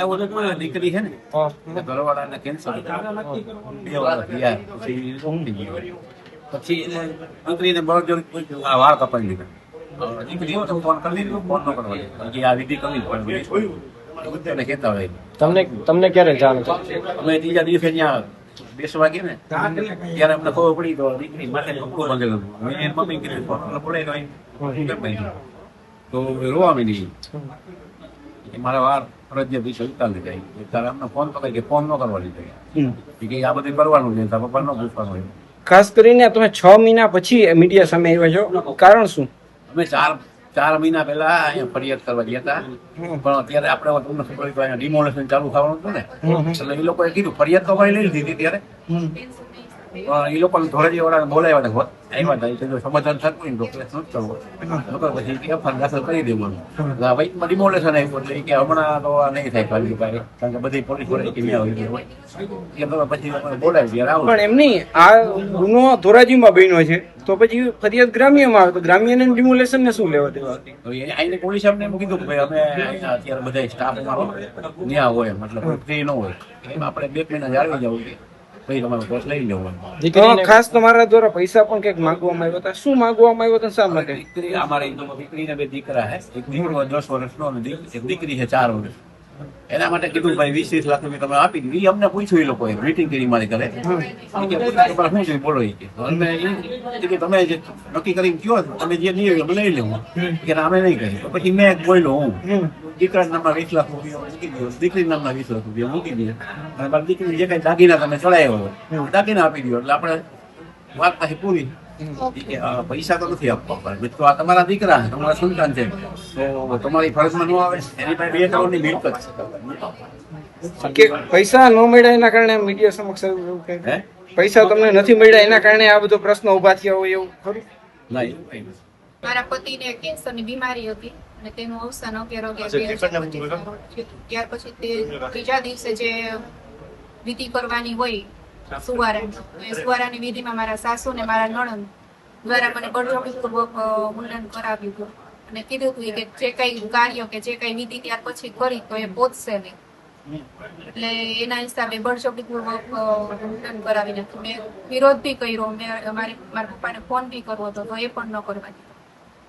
એવું તો કોઈ દીકરી છે ને ઘરવાળાને કેન્સર 2 વર્ષ થયા પછી ઊંઘી ગયો પછી દીકરીને બળજોરી આ વાળ કપાઈ દીધા દીકરી તો ફોન કરી દીધો ફોન ન કરવા દે આ વિધિ કરવી પડે કહેતા હોય તમને ક્યારે જાણ અમે ત્રીજા દિવસે ત્યાં બેસવા ગયા ને ત્યારે અમને ખબર પડી તો દીકરી માથે કપડું બાંધેલું મેં મમ્મી કીધું પડે તો રોવા માંડી મારા વાર ફરજિયાત વિશે ઉતારી જાય ત્યારે અમને ફોન કરે કે ફોન ન કરવા દીધો કે આ બધું કરવાનું છે તારા પપ્પા ન પૂછવાનું હોય. ખાસ કરીને તમે 6 મહિના પછી મીડિયા સામે આવ્યા છો, કારણ શું? અમે 4 મહિના પહેલા અહીંયા ફરિયાદ કરવા ગયા હતા પણ અત્યારે આપણે તમને ખબર હોય તો અહીંયા ડિમોલેશન ચાલુ થવાનું હતું ને એટલે એ લોકોએ કીધું ફરિયાદ તો અમારી લઈ લીધી હતી ત્યારે એ લોકોને ધોળજી વાળાને બોલાવ્યા હતા આવ્યા હતા જો સમાધાન થતું ને તો કેસ નથી કરવો પછી એફઆઈઆર દાખલ કરી દેવાનું વચમાં ડિમોલેશન આવ્યું એટલે કે હમણાં તો આ નહીં થાય ખાલી કારણ કે બધી પોલીસ વડે કે પછી બોલાવી ત્યારે આવું પણ એમ નહીં, આ ગુનો ધોરાજીમાં બન્યો છે તો પછી ફરિયાદ ગ્રામ્યમાં આવે તો ગ્રામ્યને ડિમોલેશન ને શું લેવા દેવા? આઈને પોલીસ અમને એમ કીધું કે ભાઈ અમે અહીંયા અત્યારે બધા સ્ટાફ ત્યાં હોય મતલબ ફ્રી ન હોય એમ આપણે 2 મહિના જાળવી જવું પછી તમારો કોર્સ લઈ લેવાનો. ખાસ તમારા દ્વારા પૈસા પણ કંઈક માંગવામાં આવ્યા હતા, શું માંગવામાં આવ્યો હતો, શા માટે? દીકરી અમારે દીકરીને 2 દીકરા છે, એક દીકરો 10 વર્ષનો અને એક દીકરી છે 4 વર્ષ. એના માટે કીધું ભાઈ 20-30 લાખ રૂપિયા તમે આપી દીધી. અમને પૂછ્યું એ લોકોએ મીટિંગ કરી મારી કરે શું છે બોલો કે તમે જે નક્કી કરીને કયો તમે જે નહીં અમે લઈ લેવું કે અમે નહીં કહી પછી મેં બોલ્યો હું દીકરા નામના 20 લાખ રૂપિયા મૂકી દો, દીકરી નામના 20 લાખ રૂપિયા મૂકી દે અને મારી દીકરી જે કઈ દાગીના તમે ચડાવ્યો હોય દાગીના આપી દો એટલે આપણે વાત પછી પૂરી. પૈસા તો નથી આપવા તો આ તમારા દીકરા છે, તમારા સંતાન છે તો તમારી ફરજમાં ન આવે. એની પાસે 2 કરોડની મિલકત કે પૈસા ન મળ્યા એના કારણે મીડિયા સમક્ષ એવું કહે પૈસા તમને નથી મળ્યા એના કારણે આ બધો પ્રશ્ન ઉભા થયા હોય એવું ખરું? ના, મારા પતિને કેન્સરની બીમારી હતી અને તેનું અવસાન 11/11/2025 ત્યાર પછી તે ત્રીજા દિવસે જે વિધિ કરવાની હોય સુવારાની વિધિમાં મારા સાસુ ને મારા નણંદ દ્વારા મને બળજબરીપૂર્વક મુંડન કરાવ્યું હતું અને કીધું હતું કે જે કઈ કાર્ય કે જે કઈ વિધિ ત્યાર પછી કરી તો એ પહોંચશે નહીં એટલે એના હિસાબે બળજબરીપૂર્વક મુંડન કરાવી નાખ્યું. મેં વિરોધ બી કર્યો, મેં મારા પપ્પાને ફોન બી કરવો હતો તો એ પણ ન કરવા દીધો.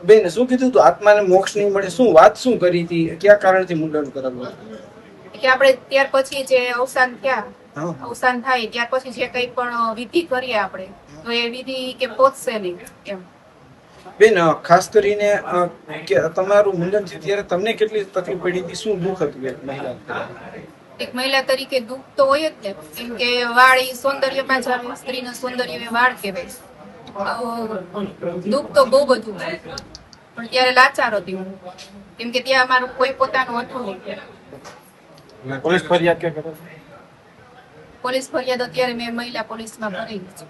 બેન શું કીધું તું આત્માને મોક્ષ નહીં મળે, શું વાત શું કરી હતી, કયા કારણથી મુંડન કરાવ્યું? કે આપણે ત્યાર પછી જે અવસાન થાય ત્યાર પછી જે કઈ પણ વિધિ કરીએ આપણે તો એ વિધિ કે પહોંચશે નહીં એમ. બેન ખાસ કરીને કે તમારું મુંડન છે ત્યારે તમને કેટલી તકલીફ પડી હતી, શું દુઃખ હતું એક મહિલા તરીકે દુઃખ તો હોય જ ને, કેમ કે વાળ એ સૌંદર્યમાં જ આવે, સ્ત્રીના સૌંદર્ય એ વાળ કહેવાય. દુઃખ તો બહુ બધું છે પણ ત્યારે લાચાર હતી હું, કેમ કે ત્યાં મારું કોઈ પોતાનું હતું નહીં. પોલીસ ફરિયાદ કે પોલીસ ફરિયાદ અત્યારે મેં મહિલા પોલીસમાં ભરી છે.